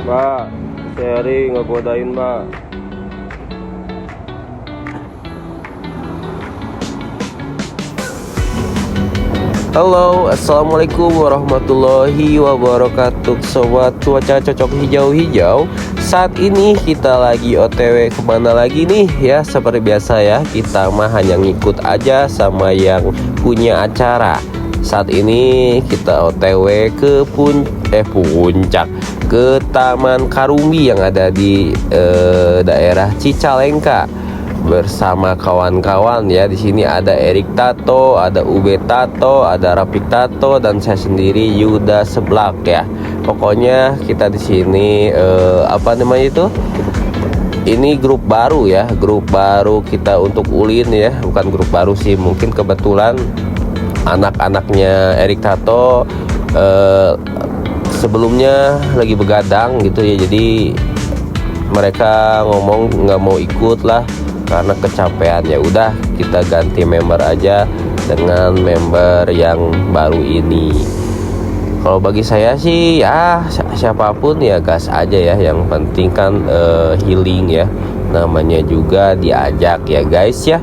Mbak, sharing ngegodain Mbak. Halo, assalamualaikum warahmatullahi wabarakatuh. Sobat cuaca cocok hijau-hijau. Saat ini kita lagi OTW kemana lagi nih ya? Seperti biasa ya, kita mah hanya ngikut aja sama yang punya acara. Saat ini kita OTW ke puncak, ke Taman Karumbi yang ada di daerah Cicalengka bersama kawan-kawan ya. Di sini ada Erik Tato, ada Ube Tato, ada Rapik Tato, dan saya sendiri Yuda Seblak ya. Pokoknya kita di sini apa namanya itu? Ini grup baru ya, grup baru kita untuk Ulin ya. Bukan grup baru sih, mungkin kebetulan anak-anaknya Erik Tato sebelumnya lagi begadang gitu ya. Jadi mereka ngomong nggak mau ikut lah karena kecapean. Ya udah, kita ganti member aja dengan member yang baru ini. Kalau bagi saya sih ya siapapun ya gas aja ya. Yang penting kan healing ya, namanya juga diajak ya guys ya.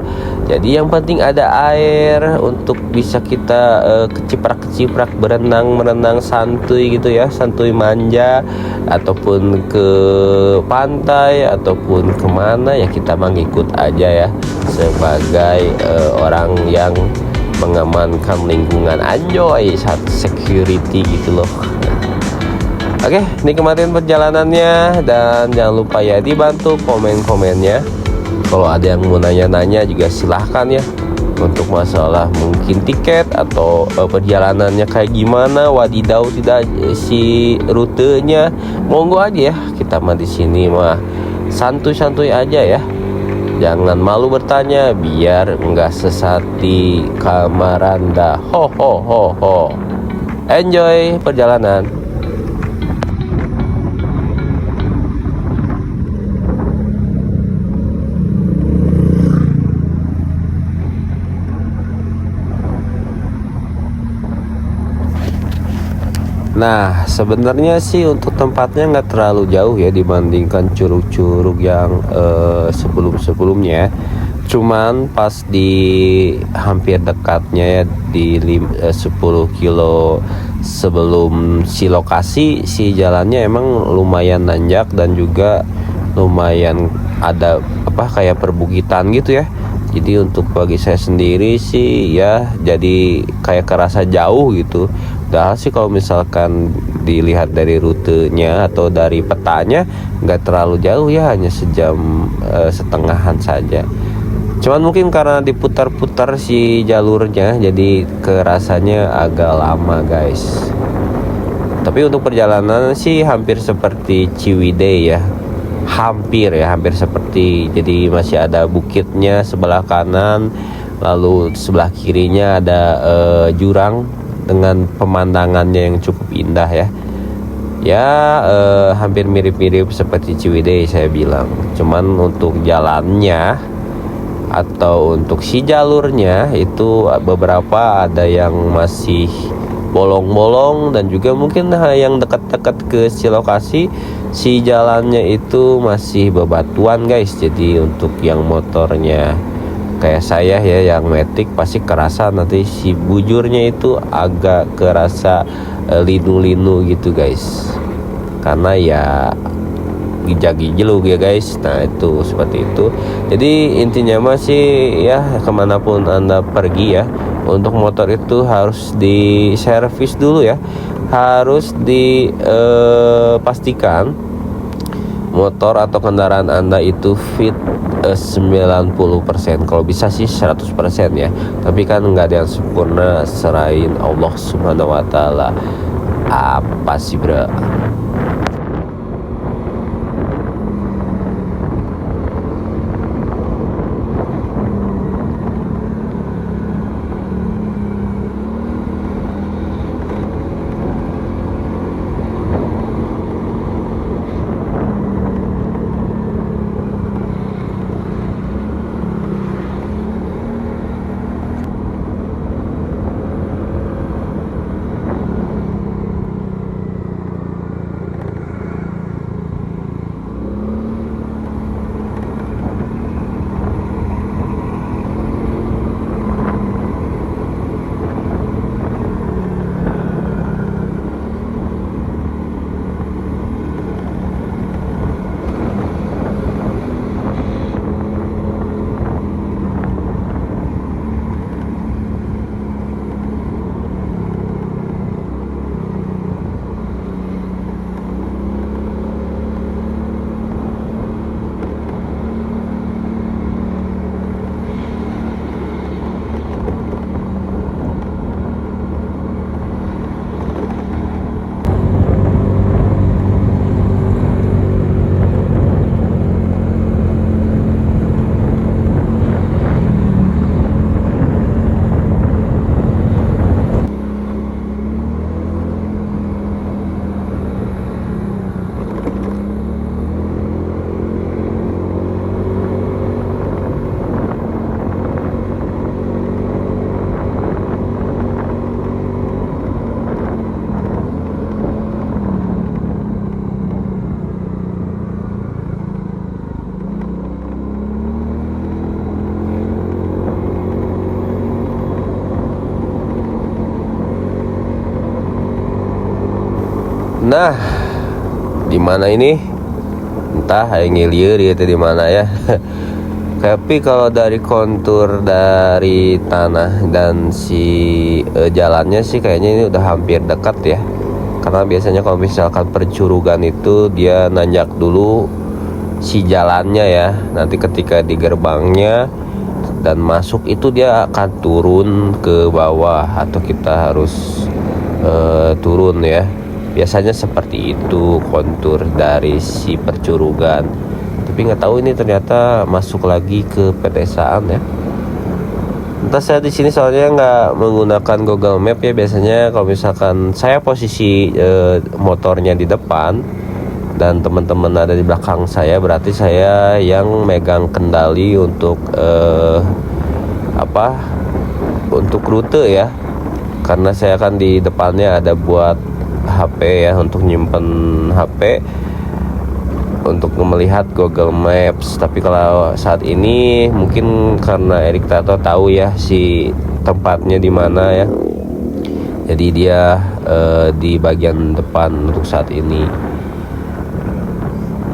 Jadi yang penting ada air untuk bisa kita keciprak-keciprak, berenang santuy gitu ya, santuy manja, ataupun ke pantai ataupun kemana ya kita mengikut aja ya, sebagai orang yang mengamankan lingkungan, anjoy saat security gitu loh. Oke, nikmatin perjalanannya dan jangan lupa ya dibantu komen-komennya. Kalau ada yang mau nanya-nanya juga silahkan ya, untuk masalah mungkin tiket atau perjalanannya kayak gimana, wadidaw tidak si rutenya, monggo aja ya. Kita mah di sini mah santuy-santuy aja ya. Jangan malu bertanya biar enggak sesat di kamar Anda. Ho ho ho ho. Enjoy perjalanan. Nah, sebenarnya sih untuk tempatnya nggak terlalu jauh ya dibandingkan curug-curug yang sebelum-sebelumnya. Cuman pas di hampir dekatnya ya, di 10 kilo sebelum si lokasi, si jalannya emang lumayan nanjak dan juga lumayan ada apa kayak perbukitan gitu ya. Jadi untuk bagi saya sendiri sih ya jadi kayak kerasa jauh gitu. Padahal sih kalau misalkan dilihat dari rutenya atau dari petanya nggak terlalu jauh ya, hanya sejam setengahan saja. Cuman mungkin karena diputar-putar si jalurnya jadi kerasanya agak lama guys. Tapi untuk perjalanan sih hampir seperti Ciwidey ya. Hampir seperti, jadi masih ada bukitnya sebelah kanan, lalu sebelah kirinya ada jurang dengan pemandangannya yang cukup indah ya. Hampir mirip-mirip seperti Ciwidey saya bilang. Cuman untuk jalannya atau untuk si jalurnya itu beberapa ada yang masih bolong-bolong, dan juga mungkin yang dekat-dekat ke si lokasi, si jalannya itu masih bebatuan guys. Jadi untuk yang motornya kayak saya ya yang matic pasti kerasa nanti si bujurnya itu agak kerasa linu-linu gitu guys, karena ya gijag-gijlug ya guys. Nah itu seperti itu. Jadi intinya masih ya kemanapun Anda pergi ya, untuk motor itu harus diservis dulu ya, harus dipastikan motor atau kendaraan Anda itu fit 90%, kalau bisa sih 100% ya. Tapi kan nggak ada yang sempurna selain Allah Subhanahu wa Ta'ala. Apa sih bro? Nah, di mana ini? Entah yang ngilir gitu di mana ya. Tapi kalau dari kontur dari tanah dan si jalannya sih kayaknya ini udah hampir dekat ya. Karena biasanya kalau misalkan percurugan itu dia nanjak dulu si jalannya ya. Nanti ketika di gerbangnya dan masuk itu dia akan turun ke bawah atau kita harus turun ya. Biasanya seperti itu kontur dari si percurugan. Tapi nggak tahu ini ternyata masuk lagi ke pedesaan ya. Entah, saya di sini soalnya nggak menggunakan Google Map ya. Biasanya kalau misalkan saya posisi motornya di depan dan teman-teman ada di belakang saya, berarti saya yang megang kendali untuk untuk rute ya. Karena saya kan di depannya ada buat HP ya, untuk nyimpen HP untuk melihat Google Maps. Tapi kalau saat ini mungkin karena Erik Tato tahu ya si tempatnya di mana ya, jadi dia di bagian depan untuk saat ini.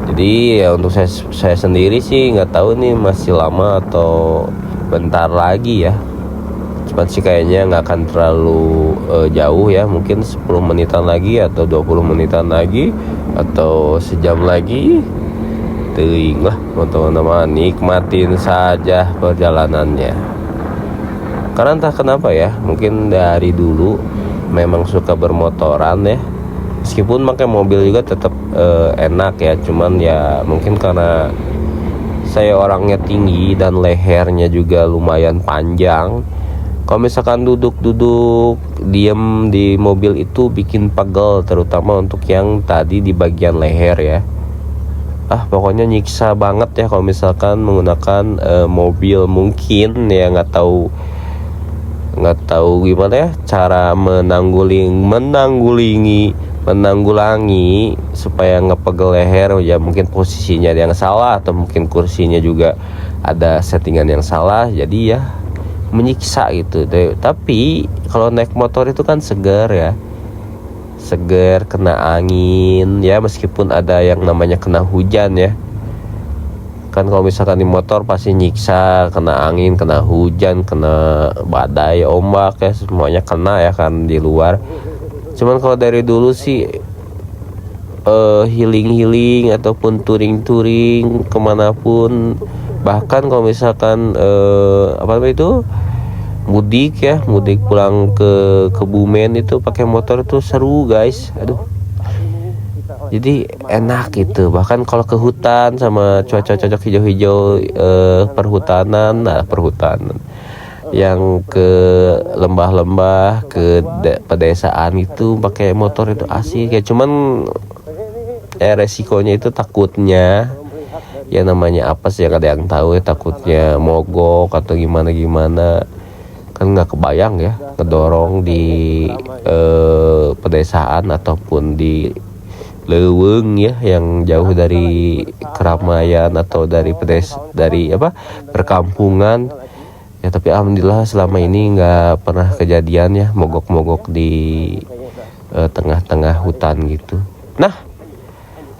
Jadi ya untuk saya sendiri sih nggak tahu nih masih lama atau bentar lagi ya. Cuman sih kayaknya nggak akan terlalu jauh ya, mungkin 10 menitan lagi atau 20 menitan lagi atau sejam lagi. Teuing lah teman-teman, nikmatin saja perjalanannya. Karena entah kenapa ya, mungkin dari dulu memang suka bermotoran ya. Meskipun pakai mobil juga tetap enak ya, cuman ya mungkin karena saya orangnya tinggi dan lehernya juga lumayan panjang. Kalau misalkan duduk diem di mobil itu bikin pegel, terutama untuk yang tadi di bagian leher ya. Pokoknya nyiksa banget ya kalau misalkan menggunakan mobil. Mungkin ya nggak tahu gimana ya cara menanggulangi supaya ngepegel leher ya. Mungkin posisinya yang salah atau mungkin kursinya juga ada settingan yang salah, jadi ya menyiksa gitu deh. Tapi kalau naik motor itu kan segar ya, segar, kena angin ya, meskipun ada yang namanya kena hujan ya. Kan kalau misalkan di motor pasti nyiksa, kena angin, kena hujan, kena badai, ombak ya, semuanya kena ya kan di luar. Cuman kalau dari dulu sih healing ataupun touring kemanapun, bahkan kalau misalkan mudik pulang ke Kebumen itu pakai motor itu seru guys. Jadi enak gitu. Bahkan kalau ke hutan sama cuaca cocok hijau-hijau, perhutanan yang ke lembah-lembah, ke pedesaan itu pakai motor itu asik ya. Cuman resikonya itu takutnya ya, namanya apa sih, yang ada yang tahu ya, takutnya mogok atau gimana kan nggak kebayang ya ngedorong di pedesaan ataupun di leuweung ya, yang jauh dari keramaian atau dari perkampungan ya. Tapi alhamdulillah selama ini nggak pernah kejadian ya mogok di tengah-tengah hutan gitu. Nah,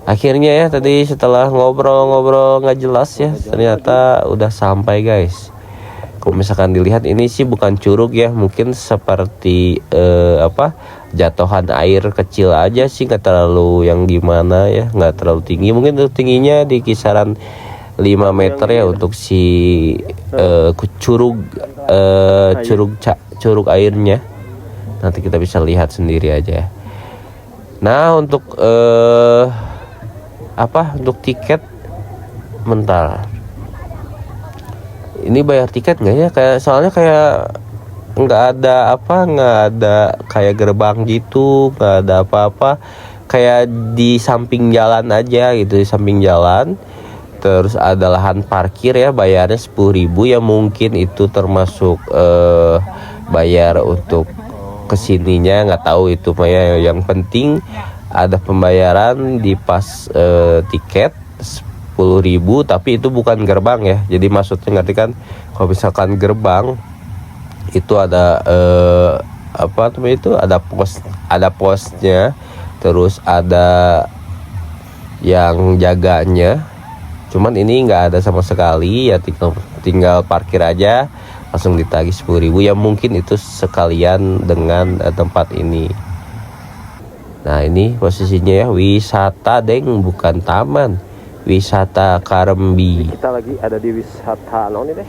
akhirnya ya tadi setelah ngobrol nggak jelas ya, ternyata udah sampai guys. Kalau misalkan dilihat ini sih bukan curug ya, mungkin seperti jatuhan air kecil aja sih, nggak terlalu yang gimana ya, nggak terlalu tinggi. Mungkin tingginya di kisaran 5 meter ya untuk si curug airnya. Nanti kita bisa lihat sendiri aja. Nah untuk untuk tiket, bentar, ini bayar tiket nggak ya? Soalnya kayak nggak ada kayak gerbang gitu, nggak ada apa-apa, kayak di samping jalan aja gitu, di samping jalan. Terus ada lahan parkir ya, bayarnya 10.000 ya, mungkin itu termasuk bayar untuk kesininya, nggak tahu itu mah ya. Yang penting ada pembayaran di pas tiket 10.000, tapi itu bukan gerbang ya. Jadi maksudnya ngerti kan, kalau misalkan gerbang itu ada ada posnya, terus ada yang jaganya. Cuman ini nggak ada sama sekali ya, tinggal parkir aja langsung ditagih 10.000 ya, mungkin itu sekalian dengan tempat ini. Nah ini posisinya ya, wisata deng, bukan taman, wisata Karambi. Kita lagi ada di wisata naon deh,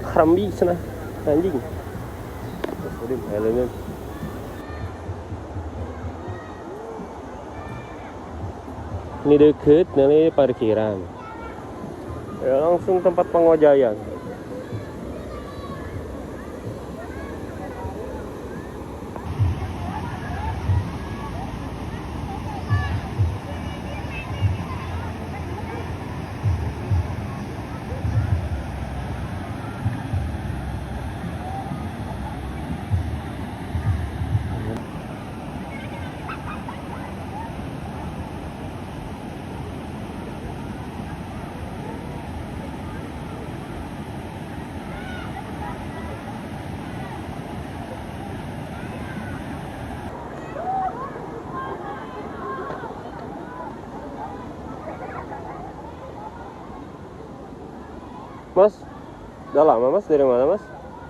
Karambi sana anjing. Ini deket, ini parkiran ya, langsung tempat pengojayan. Mas, udah lama mas, dari mana mas?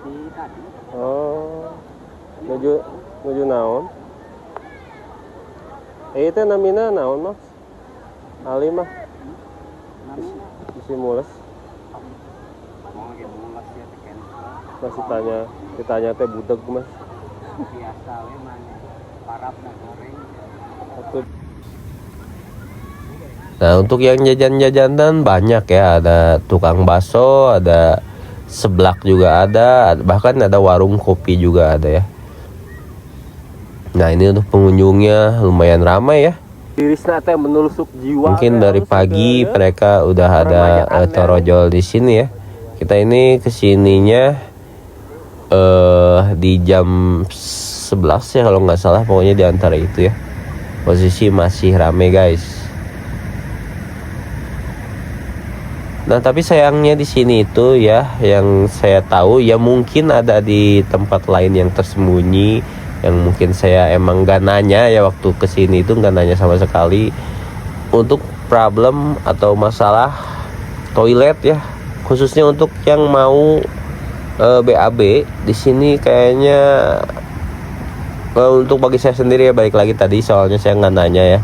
Di tadi. Oh, menuju naon? Itu namina naon mas? Ali mah? Isi mules. Masih ditanya teh budeg mas. Biasa memang parap dan goreng. Nah untuk yang jajan-jajanan banyak ya, ada tukang bakso, ada seblak juga ada, bahkan ada warung kopi juga ada ya. Nah ini untuk pengunjungnya lumayan ramai ya. Mungkin dari pagi mereka udah ada torojol di sini ya. Kita ini kesininya di jam 11 ya kalau nggak salah, pokoknya di antara itu ya. Posisi masih ramai guys. Nah tapi sayangnya di sini itu ya, yang saya tahu ya mungkin ada di tempat lain yang tersembunyi, yang mungkin saya emang gak nanya ya, waktu kesini itu gak nanya sama sekali untuk problem atau masalah toilet ya, khususnya untuk yang mau BAB di sini kayaknya untuk bagi saya sendiri ya, balik lagi tadi soalnya saya nggak nanya ya.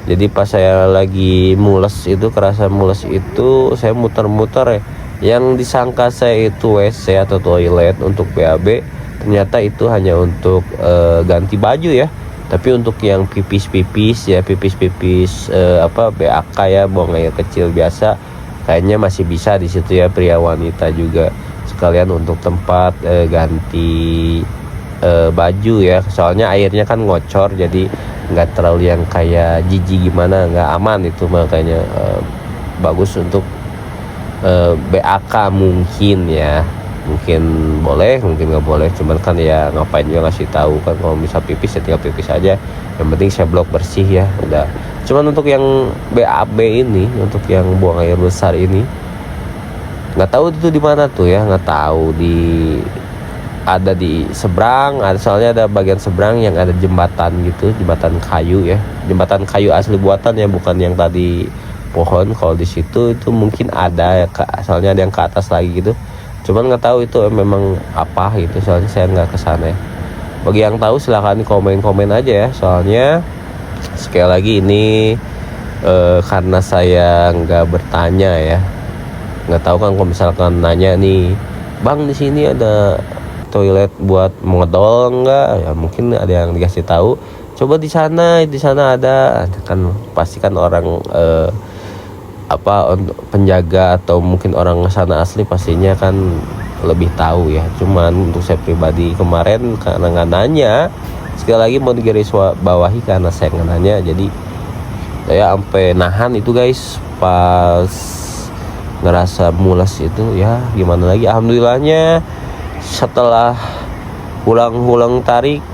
Jadi pas saya lagi mules itu, kerasa mules itu, saya muter-muter ya. Yang disangka saya itu WC atau toilet untuk BAB, ternyata itu hanya untuk ganti baju ya. Tapi untuk yang pipis-pipis ya, pipis-pipis BAK ya, buang air kecil biasa, kayaknya masih bisa di situ ya, pria wanita juga. Sekalian untuk tempat ganti baju ya, soalnya airnya kan ngocor, jadi nggak terlalu yang kayak jijik gimana, nggak aman itu, makanya bagus untuk BAK mungkin ya, mungkin boleh mungkin nggak boleh, cuman kan ya ngapain juga ngasih tahu kan, kalau misal pipis ya tinggal pipis aja, yang penting saya blok bersih ya udah. Cuman untuk yang BAB ini, untuk yang buang air besar ini, nggak tahu itu di mana tuh ya, nggak tahu ada di seberang, ada soalnya ada bagian seberang yang ada jembatan gitu, jembatan kayu ya, jembatan kayu asli buatan ya, bukan yang tadi pohon. Kalau di situ itu mungkin ada ya, soalnya ada yang ke atas lagi gitu, cuman nggak tahu itu memang apa gitu, soalnya saya nggak kesana ya. Bagi yang tahu silahkan komen aja ya, soalnya sekali lagi ini karena saya nggak bertanya ya, nggak tahu kan kalau misalkan nanya nih, bang di sini ada toilet buat mengedol enggak ya, mungkin ada yang dikasih tahu, coba di sana ada kan, pasti kan orang untuk penjaga atau mungkin orang sana asli pastinya kan lebih tahu ya. Cuman untuk saya pribadi kemarin karena nggak nanya, sekali lagi mau digaris bawahi, karena saya nggak nanya, jadi saya sampai nahan itu guys, pas ngerasa mules itu ya, gimana lagi. Alhamdulillahnya setelah ulang tarik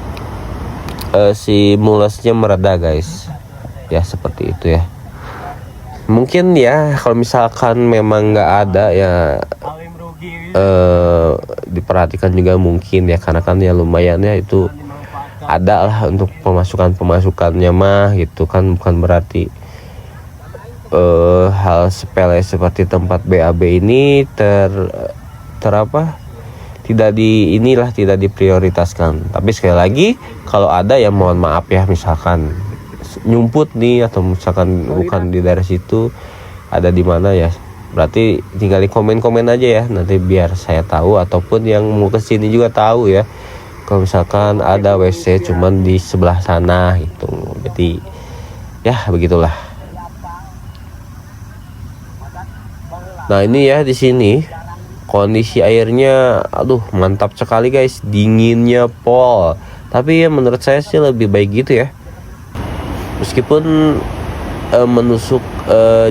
si mulesnya mereda guys ya, seperti itu ya. Mungkin ya kalau misalkan memang nggak ada ya diperhatikan juga mungkin ya, karena kan ya lumayan ya itu ada lah untuk pemasukannya mah gitu kan, bukan berarti hal sepele seperti tempat BAB ini tidak diprioritaskan. Tapi sekali lagi kalau ada ya mohon maaf ya, misalkan nyumput nih atau misalkan bukan di daerah situ, ada di mana ya, berarti tinggal di komen aja ya, nanti biar saya tahu ataupun yang mau kesini juga tahu ya, kalau misalkan ada WC cuman di sebelah sana gitu. Jadi ya begitulah. Nah ini ya, di sini kondisi airnya aduh mantap sekali guys, dinginnya pol. Tapi ya menurut saya sih lebih baik gitu ya, meskipun menusuk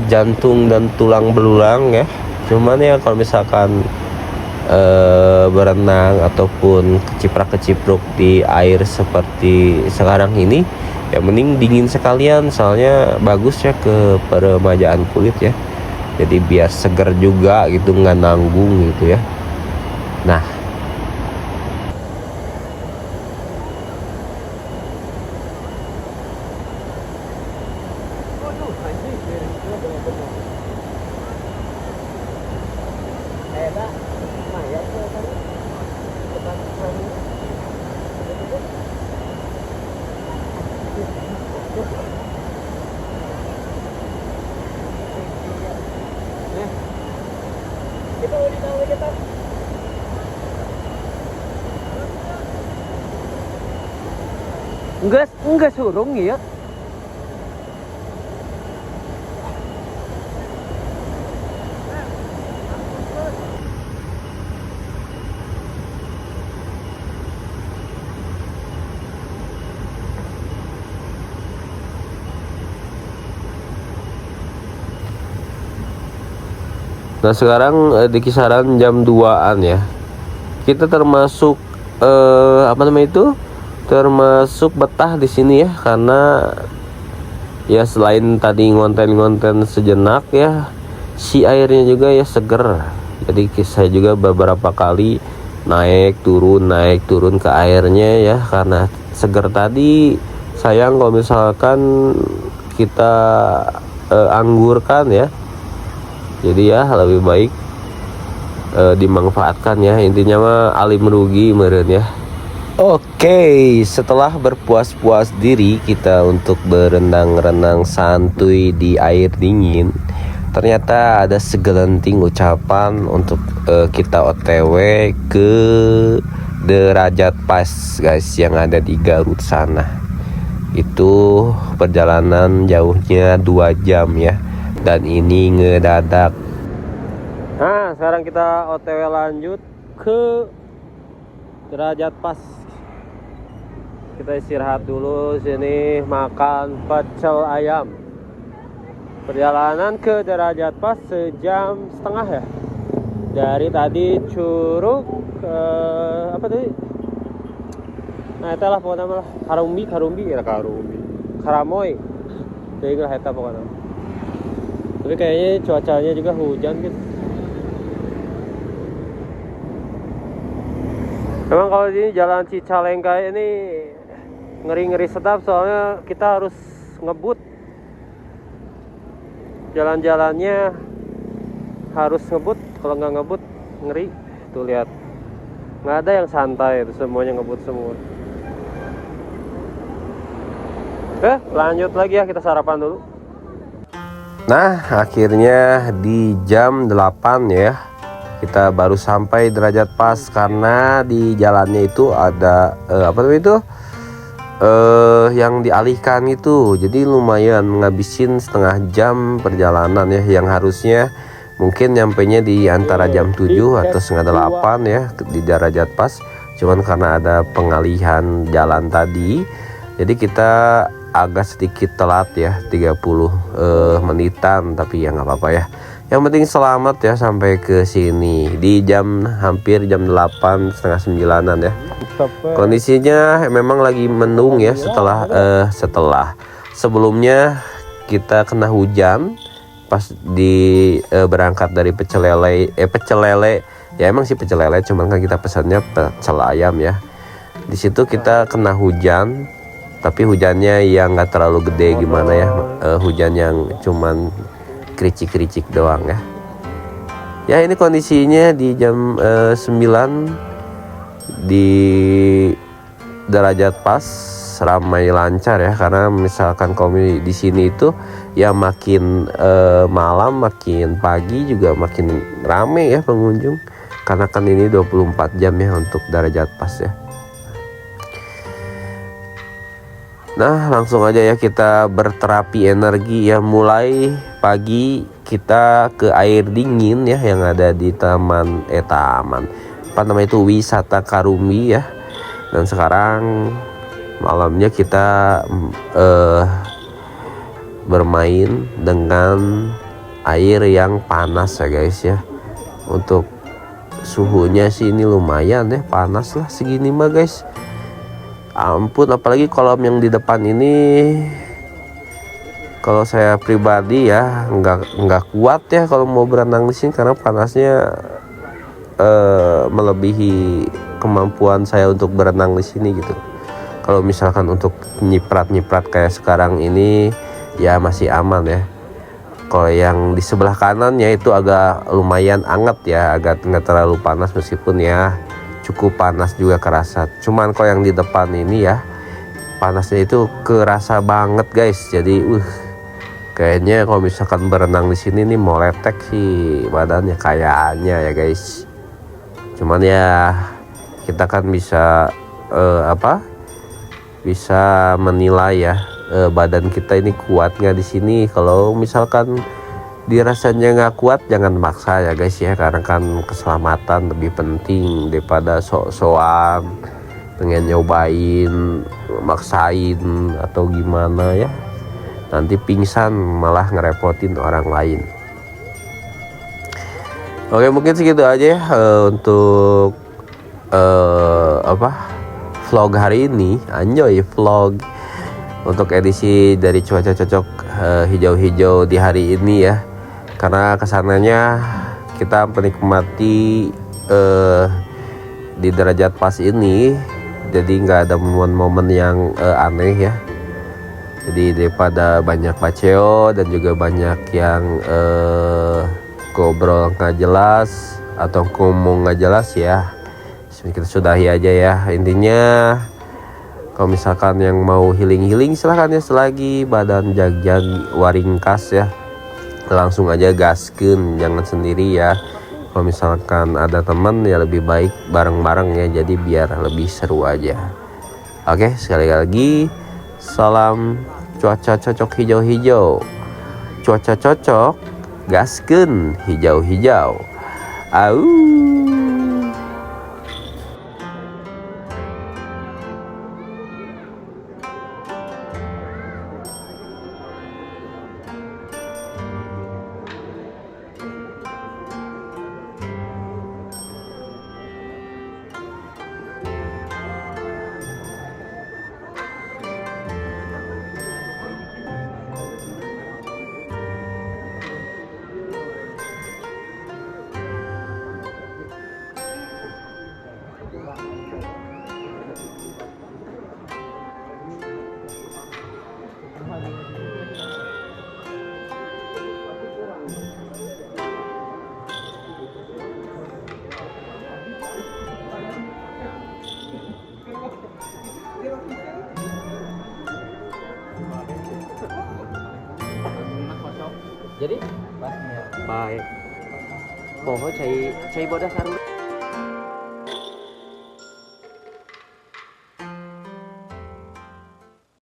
jantung dan tulang belulang ya. Cuman ya kalau misalkan berenang ataupun keciprak-kecipruk di air seperti sekarang ini, ya mending dingin sekalian, soalnya bagus ya ke peremajaan kulit ya. Jadi biar seger juga gitu, nggak nanggung gitu ya. Nah enggak surung ya. Nah sekarang di kisaran jam 2-an ya. Kita termasuk apa namanya itu? Termasuk betah di sini ya, karena ya selain tadi ngonten sejenak ya, si airnya juga ya seger. Jadi saya juga beberapa kali naik turun ke airnya ya, karena seger tadi. Sayang kalau misalkan kita anggurkan ya. Jadi ya lebih baik dimanfaatkan ya, intinya mah alim merugi meren ya. Oke, setelah berpuas-puas diri kita untuk berenang-renang santuy di air dingin, ternyata ada segelintir ucapan untuk kita OTW ke Derajat Pas guys, yang ada di Garut sana. Itu perjalanan jauhnya 2 jam ya, dan ini ngedadak. Nah sekarang kita OTW lanjut ke Derajat Pas. Kita istirahat dulu sini, makan pecel ayam. Perjalanan ke Derajat Pas sejam setengah ya. Dari tadi Curug ke apa tadi? Nah itulah pokoknya malah Karumbi Karamoy. Jadi lah eta pokoknya. Tapi kayaknya cuacanya juga hujan gitu. Emang kalau di jalan Cicalengka ini ngeri sedap, soalnya kita harus ngebut. Jalan-jalannya harus ngebut, kalau nggak ngebut ngeri. Tuh lihat, nggak ada yang santai, itu semuanya ngebut semua. Oke, lanjut lagi ya, kita sarapan dulu. Nah akhirnya di jam 8 ya, kita baru sampai Derajat Pas, karena di jalannya itu ada apa namanya itu yang dialihkan itu. Jadi lumayan ngabisin setengah jam perjalanan ya, yang harusnya mungkin nyampainya di antara jam 7 atau setengah 8 ya di Derajat Pas. Cuman karena ada pengalihan jalan tadi, jadi kita agak sedikit telat ya, 30 menitan, tapi ya nggak apa-apa ya. Yang penting selamat ya sampai ke sini di hampir jam 8, setengah 9-an ya. Kondisinya memang lagi mendung ya, setelah sebelumnya kita kena hujan pas berangkat dari pecel lele ya, emang sih pecel lele, cuman kan kita pesannya pecel ayam ya. Di situ kita kena hujan, tapi hujannya yang nggak terlalu gede gimana ya, hujan yang cuman kericik-kericik doang ya. Ya ini kondisinya di jam 9 di Derajat Pas, ramai lancar ya, karena misalkan kalau di sini itu ya makin malam makin pagi juga makin rame ya pengunjung, karena kan ini 24 jam ya untuk Derajat Pas ya. Nah langsung aja ya kita berterapi energi ya, mulai pagi kita ke air dingin ya yang ada di taman apa namanya itu, wisata Karumbi ya. Dan sekarang malamnya kita bermain dengan air yang panas ya guys ya. Untuk suhunya sih ini lumayan ya, panas lah segini mah guys. Ampun, apalagi kolam yang di depan ini, kalau saya pribadi ya nggak kuat ya kalau mau berenang di sini, karena panasnya melebihi kemampuan saya untuk berenang di sini gitu. Kalau misalkan untuk nyiprat kayak sekarang ini ya masih aman ya. Kalau yang di sebelah kanannya itu agak lumayan anget ya, agak nggak terlalu panas, meskipun ya cukup panas juga kerasa. Cuman kalau yang di depan ini ya panasnya itu kerasa banget guys. Jadi kayaknya kalau misalkan berenang di sini nih mau letek sih badannya kayaknya ya guys. Cuman ya kita kan bisa bisa menilai ya badan kita ini kuat nggak di sini. Kalau misalkan dirasanya nggak kuat jangan maksa ya guys ya, karena kan keselamatan lebih penting daripada sok-sokan pengen nyobain maksain atau gimana ya, nanti pingsan malah ngerepotin orang lain. Oke, mungkin segitu aja ya untuk vlog hari ini. Anjoy vlog untuk edisi dari cuaca cocok hijau-hijau di hari ini ya, karena kesananya kita menikmati di Derajat Pas ini, jadi nggak ada momen-momen yang aneh ya. Jadi daripada banyak baceo dan juga banyak yang ngobrol nggak jelas atau ngomong nggak jelas ya, kita sudahi aja ya. Intinya kalau misalkan yang mau healing silahkan ya, selagi badan jag waringkas ya, langsung aja gaskeun, jangan sendiri ya. Kalau misalkan ada teman ya lebih baik bareng-bareng ya, jadi biar lebih seru aja. Oke, sekali lagi salam cuaca cocok hijau-hijau. Cuaca cocok, gaskeun hijau-hijau. Au. Jadi baik. Poho cai bodas haru.